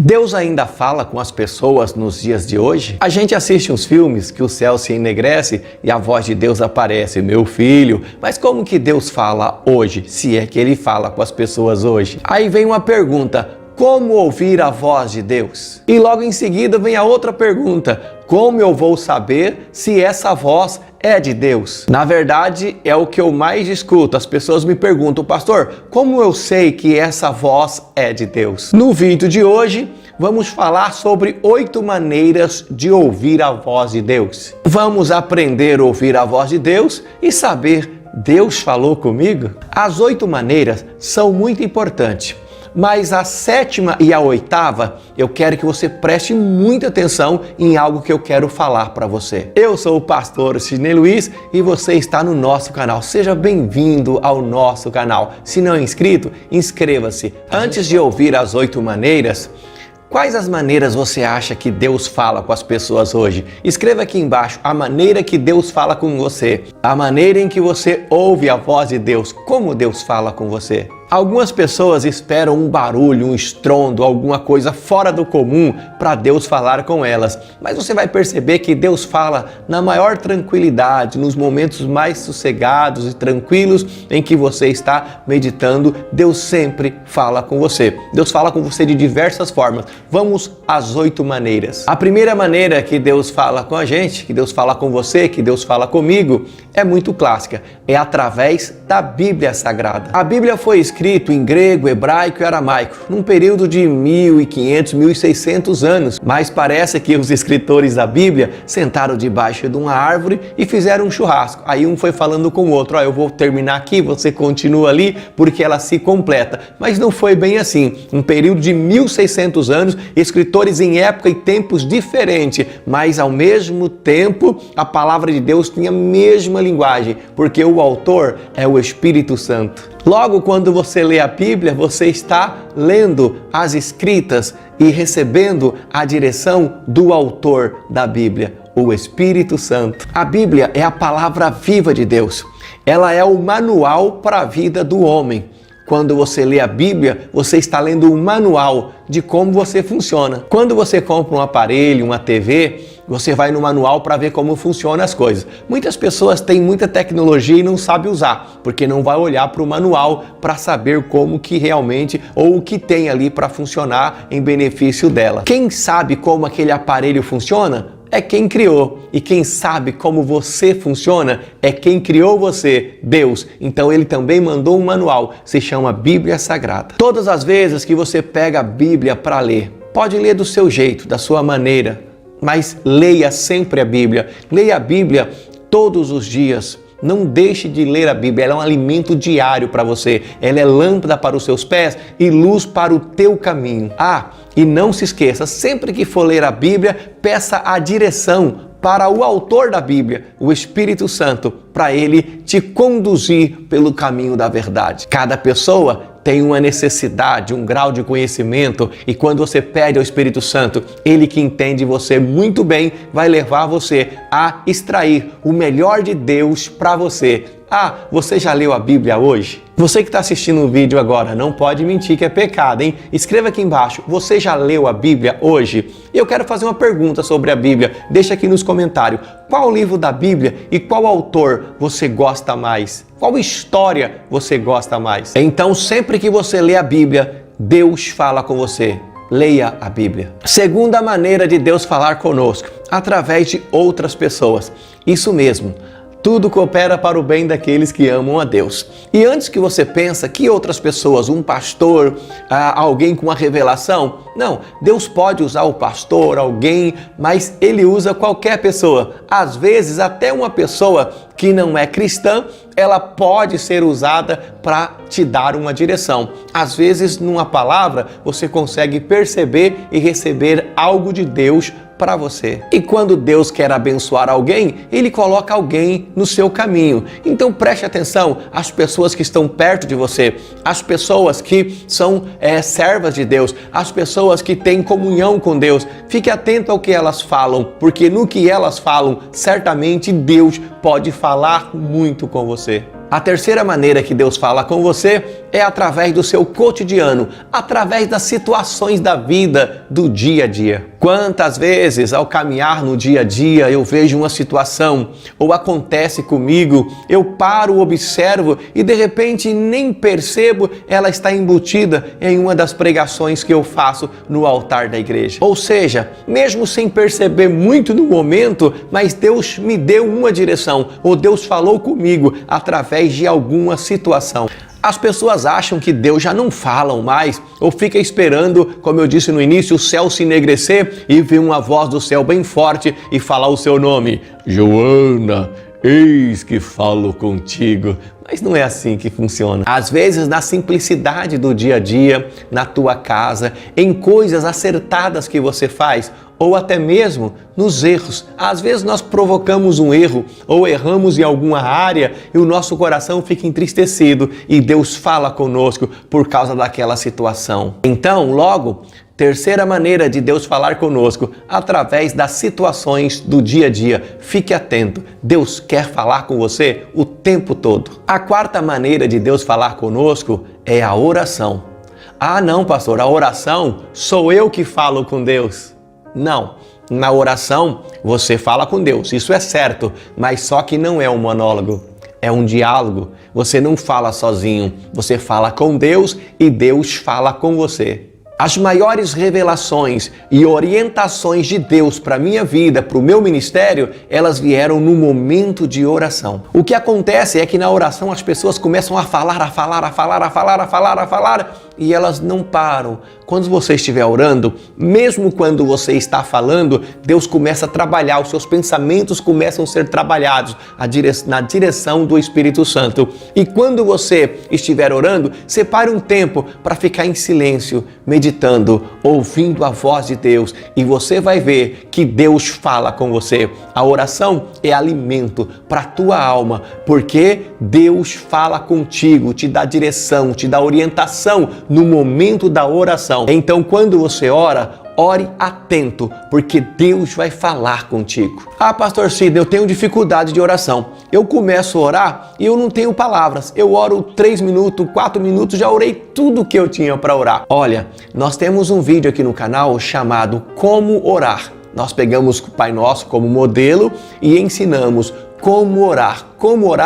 Deus ainda fala com as pessoas nos dias de hoje? A gente assiste uns filmes que o céu se enegrece e a voz de Deus aparece, meu filho. Mas como que Deus fala hoje, se é que Ele fala com as pessoas hoje? Aí vem uma pergunta: como ouvir a voz de Deus? E logo em seguida vem a outra pergunta: como eu vou saber se essa voz é de Deus? Na verdade, é o que eu mais escuto. As pessoas me perguntam: pastor, como eu sei que essa voz é de Deus? No vídeo de hoje, vamos falar sobre 8 maneiras de ouvir a voz de Deus. Vamos aprender a ouvir a voz de Deus e saber: Deus falou comigo? As 8 maneiras são muito importantes. Mas a 7ª e a 8ª, eu quero que você preste muita atenção em algo que eu quero falar para você. Eu sou o pastor Sidney Luiz e você está no nosso canal. Seja bem-vindo ao nosso canal. Se não é inscrito, inscreva-se. Antes de ouvir as 8 maneiras, quais as maneiras você acha que Deus fala com as pessoas hoje? Escreva aqui embaixo a maneira que Deus fala com você, a maneira em que você ouve a voz de Deus, como Deus fala com você. Algumas pessoas esperam um barulho, um estrondo, alguma coisa fora do comum para Deus falar com elas. Mas você vai perceber que Deus fala na maior tranquilidade, nos momentos mais sossegados e tranquilos em que você está meditando. Deus sempre fala com você. Deus fala com você de diversas formas. Vamos às 8 maneiras. A primeira maneira que Deus fala com a gente, que Deus fala com você, que Deus fala comigo, é muito clássica. É através da Bíblia Sagrada. A Bíblia foi escrita em grego, hebraico e aramaico, num período de 1500, 1600 anos. Mas parece que os escritores da Bíblia sentaram debaixo de uma árvore e fizeram um churrasco. Aí um foi falando com o outro: eu vou terminar aqui, você continua ali, porque ela se completa. Mas não foi bem assim. Um período de 1600 anos, escritores em época e tempos diferentes, mas ao mesmo tempo a palavra de Deus tinha a mesma linguagem, porque o autor é o Espírito Santo. Logo, quando você lê a Bíblia, você está lendo as escritas e recebendo a direção do autor da Bíblia, o Espírito Santo. A Bíblia é a palavra viva de Deus. Ela é o manual para a vida do homem. Quando você lê a Bíblia, você está lendo um manual de como você funciona. Quando você compra um aparelho, uma TV, você vai no manual para ver como funcionam as coisas. Muitas pessoas têm muita tecnologia e não sabem usar, porque não vai olhar para o manual para saber como que realmente, ou o que tem ali para funcionar em benefício dela. Quem sabe como aquele aparelho funciona é quem criou. E quem sabe como você funciona é quem criou você, Deus. Então Ele também mandou um manual, se chama Bíblia Sagrada. Todas as vezes que você pega a Bíblia para ler, pode ler do seu jeito, da sua maneira, mas leia sempre a Bíblia. Leia a Bíblia todos os dias. Não deixe de ler a Bíblia, ela é um alimento diário para você. Ela é lâmpada para os seus pés e luz para o teu caminho. E não se esqueça, sempre que for ler a Bíblia, peça a direção para o autor da Bíblia, o Espírito Santo, para ele te conduzir pelo caminho da verdade. Cada pessoa tem uma necessidade, um grau de conhecimento, e quando você pede ao Espírito Santo, Ele que entende você muito bem, vai levar você a extrair o melhor de Deus para você. Você já leu a Bíblia hoje? Você que está assistindo o vídeo agora, não pode mentir que é pecado, hein? Escreva aqui embaixo: você já leu a Bíblia hoje? E eu quero fazer uma pergunta sobre a Bíblia. Deixa aqui nos comentários: qual livro da Bíblia e qual autor você gosta mais? Qual história você gosta mais? Então, sempre que você lê a Bíblia, Deus fala com você. Leia a Bíblia. Segunda maneira de Deus falar conosco: através de outras pessoas. Isso mesmo. Tudo coopera para o bem daqueles que amam a Deus. E antes que você pense que outras pessoas, um pastor, alguém com uma revelação, não, Deus pode usar o pastor, alguém, mas Ele usa qualquer pessoa. Às vezes até uma pessoa que não é cristã, ela pode ser usada para te dar uma direção. Às vezes, numa palavra, você consegue perceber e receber algo de Deus para você. E quando Deus quer abençoar alguém, Ele coloca alguém no seu caminho. Então preste atenção às pessoas que estão perto de você, as pessoas que são servas de Deus, as pessoas que têm comunhão com Deus. Fique atento ao que elas falam, porque no que elas falam, certamente Deus pode falar muito com você. A terceira maneira que Deus fala com você é através do seu cotidiano, através das situações da vida, do dia a dia. Quantas vezes ao caminhar no dia a dia eu vejo uma situação ou acontece comigo, eu paro, observo e de repente nem percebo, ela está embutida em uma das pregações que eu faço no altar da igreja. Ou seja, mesmo sem perceber muito no momento, mas Deus me deu uma direção, ou Deus falou comigo através de alguma situação. As pessoas acham que Deus já não fala mais, ou fica esperando, como eu disse no início, o céu se enegrecer e vir uma voz do céu bem forte e falar o seu nome. Joana, eis que falo contigo. Mas não é assim que funciona. Às vezes, na simplicidade do dia a dia, na tua casa, em coisas acertadas que você faz, ou até mesmo nos erros. Às vezes nós provocamos um erro ou erramos em alguma área e o nosso coração fica entristecido e Deus fala conosco por causa daquela situação. Então, logo, terceira maneira de Deus falar conosco, através das situações do dia a dia. Fique atento, Deus quer falar com você o tempo todo. A quarta maneira de Deus falar conosco é a oração. Ah, não, pastor, a oração sou eu que falo com Deus. Não, na oração você fala com Deus, isso é certo, mas só que não é um monólogo, é um diálogo. Você não fala sozinho, você fala com Deus e Deus fala com você. As maiores revelações e orientações de Deus para a minha vida, para o meu ministério, elas vieram no momento de oração. O que acontece é que na oração as pessoas começam a falar e elas não param. Quando você estiver orando, mesmo quando você está falando, Deus começa a trabalhar, os seus pensamentos começam a ser trabalhados na direção do Espírito Santo. E quando você estiver orando, separe um tempo para ficar em silêncio, meditando, ouvindo a voz de Deus, e você vai ver que Deus fala com você. A oração é alimento para a tua alma, porque Deus fala contigo, te dá direção, te dá orientação no momento da oração. Então, quando você ora, ore atento, porque Deus vai falar contigo. Ah, pastor Sidney, eu tenho dificuldade de oração. Eu começo a orar e eu não tenho palavras. Eu oro 3 minutos, 4 minutos, já orei tudo que eu tinha para orar. Olha, nós temos um vídeo aqui no canal chamado Como Orar. Nós pegamos o Pai Nosso como modelo e ensinamos como orar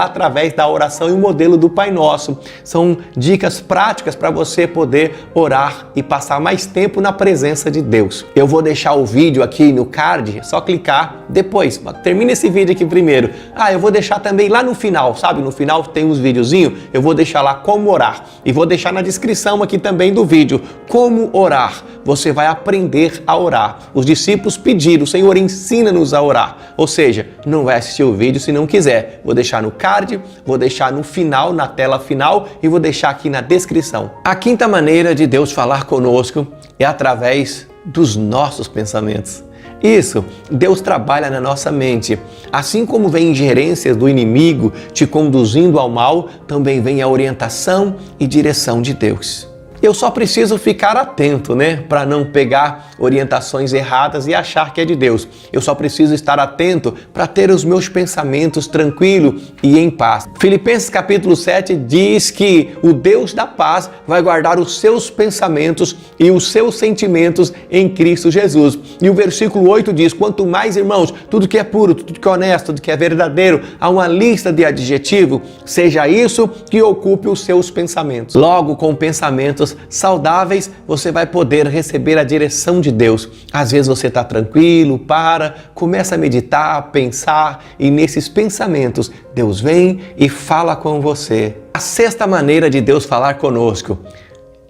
através da oração e o modelo do Pai Nosso. São dicas práticas para você poder orar e passar mais tempo na presença de Deus. Eu vou deixar o vídeo aqui no card, é só clicar depois. Termina esse vídeo aqui primeiro. Eu vou deixar também lá no final, sabe? No final tem uns videozinhos, eu vou deixar lá como orar. E vou deixar na descrição aqui também do vídeo como orar. Você vai aprender a orar. Os discípulos pediram, Senhor, ensina-nos a orar. Ou seja, não vai assistir o vídeo se não quiser. Vou deixar no card, vou deixar no final, na tela final e vou deixar aqui na descrição. A quinta maneira de Deus falar conosco é através dos nossos pensamentos. Isso, Deus trabalha na nossa mente. Assim como vem ingerências do inimigo te conduzindo ao mal, também vem a orientação e direção de Deus. Eu só preciso ficar atento, para não pegar orientações erradas e achar que é de Deus. Eu só preciso estar atento para ter os meus pensamentos tranquilos e em paz. Filipenses capítulo 7 diz que o Deus da paz vai guardar os seus pensamentos e os seus sentimentos em Cristo Jesus. E o versículo 8 diz, quanto mais, irmãos, tudo que é puro, tudo que é honesto, tudo que é verdadeiro, há uma lista de adjetivos, seja isso que ocupe os seus pensamentos. Logo, com pensamentos saudáveis, você vai poder receber a direção de Deus. Às vezes você está tranquilo, começa a meditar, pensar, e nesses pensamentos Deus vem e fala com você. A sexta maneira de Deus falar conosco: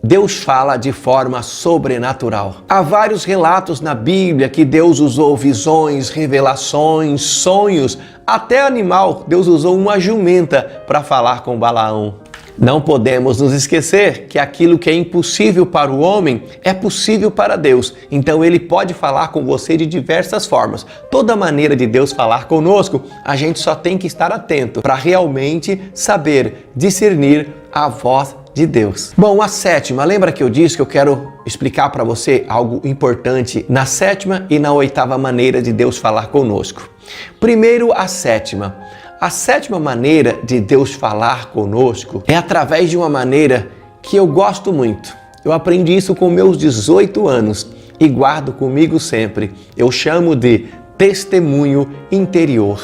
Deus fala de forma sobrenatural. Há vários relatos na Bíblia que Deus usou visões, revelações, sonhos, até animal. Deus usou uma jumenta para falar com Balaão. Não podemos nos esquecer que aquilo que é impossível para o homem é possível para Deus. Então Ele pode falar com você de diversas formas. Toda maneira de Deus falar conosco, a gente só tem que estar atento para realmente saber discernir a voz de Deus. Bom, a sétima, lembra que eu disse que eu quero explicar para você algo importante na sétima e na oitava maneira de Deus falar conosco. Primeiro, a sétima. A sétima maneira de Deus falar conosco é através de uma maneira que eu gosto muito. Eu aprendi isso com meus 18 anos e guardo comigo sempre. Eu chamo de testemunho interior.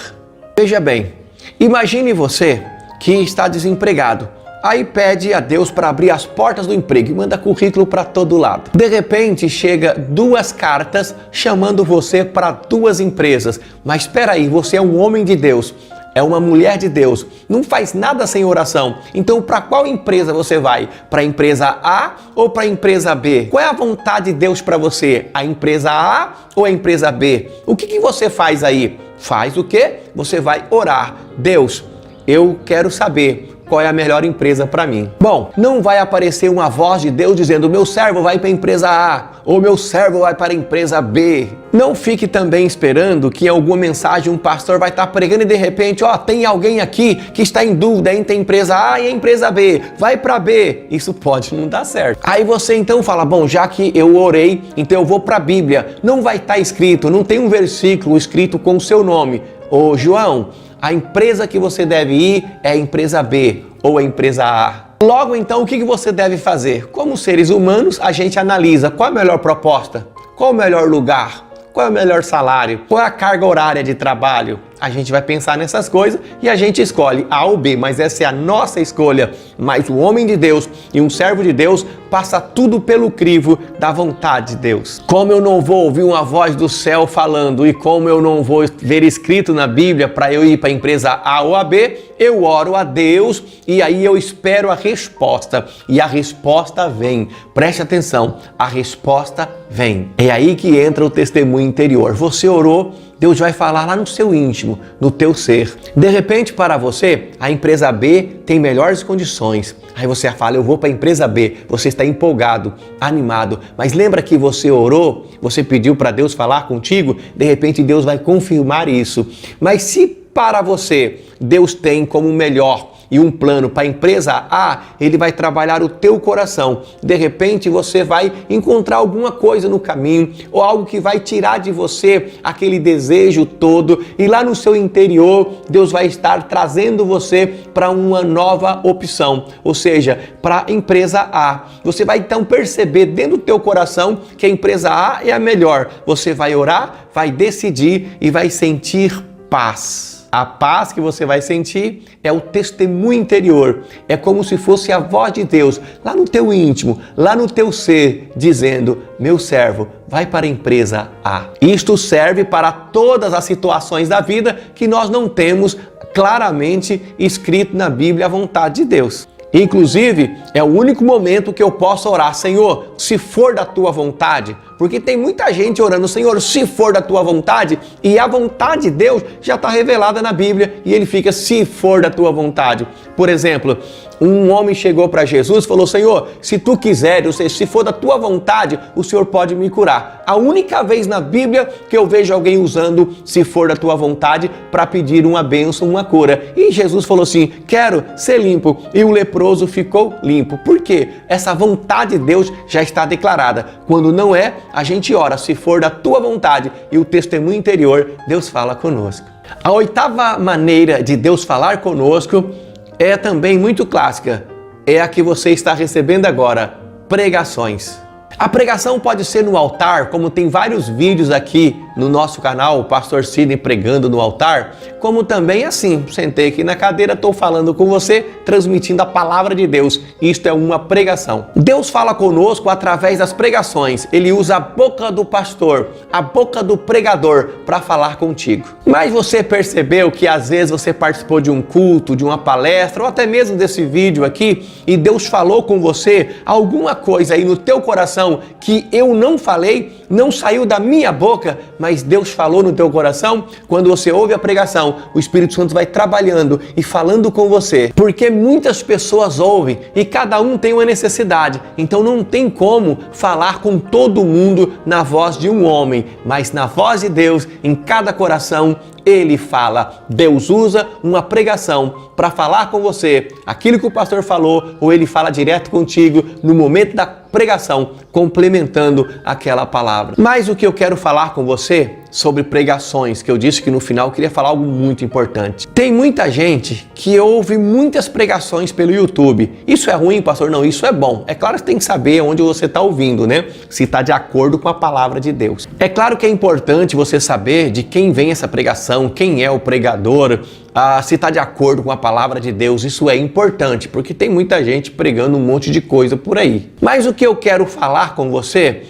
Veja bem, imagine você que está desempregado. Aí pede a Deus para abrir as portas do emprego e manda currículo para todo lado. De repente chega 2 cartas chamando você para 2 empresas. Mas espera aí, você é um homem de Deus, é uma mulher de Deus, não faz nada sem oração. Então para qual empresa você vai? Para a empresa A ou para a empresa B? Qual é a vontade de Deus para você? A empresa A ou a empresa B? O que você faz aí? Faz o quê? Você vai orar. Deus, eu quero saber qual é a melhor empresa para mim. Bom, não vai aparecer uma voz de Deus dizendo: meu servo vai para a empresa A ou meu servo vai para a empresa B. Não fique também esperando que em alguma mensagem um pastor vai estar pregando e de repente, tem alguém aqui que está em dúvida entre a empresa A e a empresa B. Vai para B. Isso pode não dar certo. Aí você então fala: bom, já que eu orei, então eu vou para a Bíblia. Não vai estar escrito, não tem um versículo escrito com o seu nome. Ô João, a empresa que você deve ir é a empresa B ou a empresa A. Logo então, o que você deve fazer? Como seres humanos, a gente analisa qual a melhor proposta, qual o melhor lugar, qual é o melhor salário, qual é a carga horária de trabalho. A gente vai pensar nessas coisas e a gente escolhe A ou B, mas essa é a nossa escolha. Mas o homem de Deus e um servo de Deus passa tudo pelo crivo da vontade de Deus. Como eu não vou ouvir uma voz do céu falando e como eu não vou ver escrito na Bíblia para eu ir para a empresa A ou a B, eu oro a Deus e aí eu espero a resposta. E a resposta vem. Preste atenção, a resposta vem. É aí que entra o testemunho interior. Você orou, Deus vai falar lá no seu íntimo, no teu ser. De repente, para você, a empresa B tem melhores condições. Aí você fala: eu vou para a empresa B. Você está empolgado, animado. Mas lembra que você orou, você pediu para Deus falar contigo? De repente, Deus vai confirmar isso. Mas se para você Deus tem como melhor e um plano para a empresa A, ele vai trabalhar o teu coração. De repente você vai encontrar alguma coisa no caminho ou algo que vai tirar de você aquele desejo todo e lá no seu interior Deus vai estar trazendo você para uma nova opção, ou seja, para a empresa A. Você vai então perceber dentro do teu coração que a empresa A é a melhor. Você vai orar, vai decidir e vai sentir paz. A paz que você vai sentir é o testemunho interior. É como se fosse a voz de Deus lá no teu íntimo, lá no teu ser, dizendo: meu servo, vai para a empresa A. Isto serve para todas as situações da vida que nós não temos claramente escrito na Bíblia a vontade de Deus. Inclusive, é o único momento que eu posso orar: Senhor, se for da tua vontade. Porque tem muita gente orando: Senhor, se for da tua vontade, e a vontade de Deus já está revelada na Bíblia e ele fica: se for da tua vontade. Por exemplo, um homem chegou para Jesus e falou: Senhor, se tu quiseres, ou seja, se for da tua vontade, o Senhor pode me curar. A única vez na Bíblia que eu vejo alguém usando se for da tua vontade para pedir uma bênção, uma cura. E Jesus falou assim: quero ser limpo. E o leproso ficou limpo. Por quê? Essa vontade de Deus já está declarada. Quando não é, a gente ora: se for da tua vontade, e o testemunho interior, Deus fala conosco. A 8ª maneira de Deus falar conosco é também muito clássica. É a que você está recebendo agora: pregações. A pregação pode ser no altar, como tem vários vídeos aqui no nosso canal, o pastor Sidney pregando no altar, como também assim, sentei aqui na cadeira, estou falando com você, transmitindo a palavra de Deus. Isto é uma pregação. Deus fala conosco através das pregações. Ele usa a boca do pastor, a boca do pregador para falar contigo. Mas você percebeu que às vezes você participou de um culto, de uma palestra, ou até mesmo desse vídeo aqui, e Deus falou com você alguma coisa aí no teu coração que eu não falei, não saiu da minha boca, mas Deus falou no teu coração? Quando você ouve a pregação, o Espírito Santo vai trabalhando e falando com você, porque muitas pessoas ouvem e cada um tem uma necessidade, então não tem como falar com todo mundo na voz de um homem, mas na voz de Deus, em cada coração, Ele fala. Deus usa uma pregação para falar com você aquilo que o pastor falou, ou ele fala direto contigo no momento da pregação, complementando aquela palavra. Mas o que eu quero falar com você sobre pregações, que eu disse que no final eu queria falar algo muito importante. Tem muita gente que ouve muitas pregações pelo YouTube. Isso é ruim, pastor? Não, isso é bom. É claro que tem que saber onde você está ouvindo, né? Se está de acordo com a palavra de Deus. É claro que é importante você saber de quem vem essa pregação, quem é o pregador, se está de acordo com a palavra de Deus. Isso é importante, porque tem muita gente pregando um monte de coisa por aí. Mas o que eu quero falar com você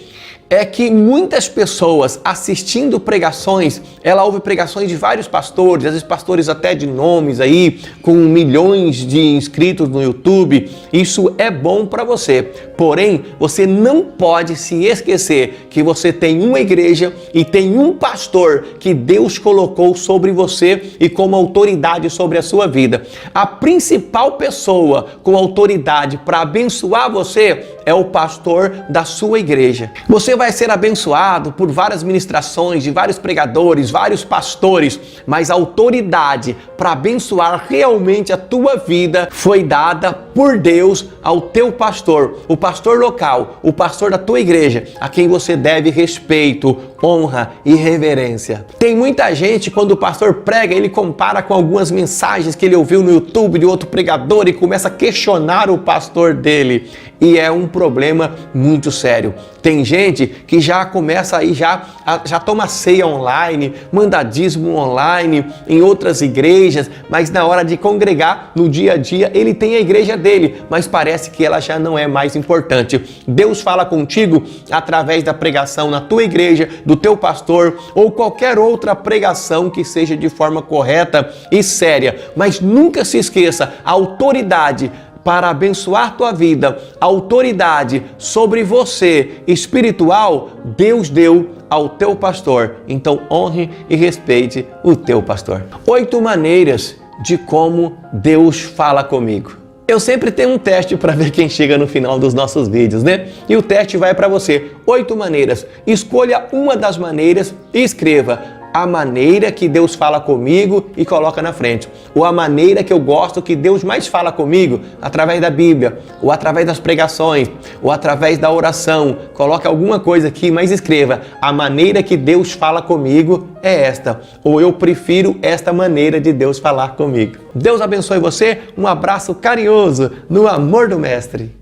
é que muitas pessoas assistindo pregações, ela ouve pregações de vários pastores, às vezes pastores até de nomes aí, com milhões de inscritos no YouTube. Isso é bom para você, porém, você não pode se esquecer que você tem uma igreja e tem um pastor que Deus colocou sobre você e como autoridade sobre a sua vida. A principal pessoa com autoridade para abençoar você é o pastor da sua igreja. Você vai ser abençoado por várias ministrações de vários pregadores, vários pastores, mas a autoridade para abençoar realmente a tua vida foi dada por Deus ao teu pastor, o pastor local, o pastor da tua igreja, a quem você deve respeito, honra e reverência. Tem muita gente, quando o pastor prega, ele compara com algumas mensagens que ele ouviu no YouTube de outro pregador e começa a questionar o pastor dele. E é um problema muito sério. Tem gente que já começa aí, já toma ceia online, manda dízimo online, em outras igrejas, mas na hora de congregar, no dia a dia, ele tem a igreja dele, mas parece que ela já não é mais importante. Deus fala contigo através da pregação na tua igreja, do teu pastor, ou qualquer outra pregação que seja de forma correta e séria. Mas nunca se esqueça, a autoridade para abençoar tua vida, a autoridade sobre você espiritual, Deus deu ao teu pastor. Então honre e respeite o teu pastor. 8 maneiras de como Deus fala comigo. Eu sempre tenho um teste para ver quem chega no final dos nossos vídeos, né? E o teste vai para você. 8 maneiras. Escolha uma das maneiras e escreva a maneira que Deus fala comigo e coloca na frente. Ou a maneira que eu gosto que Deus mais fala comigo, através da Bíblia, ou através das pregações, ou através da oração. Coloque alguma coisa aqui, mas escreva: a maneira que Deus fala comigo é esta. Ou eu prefiro esta maneira de Deus falar comigo. Deus abençoe você. Um abraço carinhoso no amor do Mestre.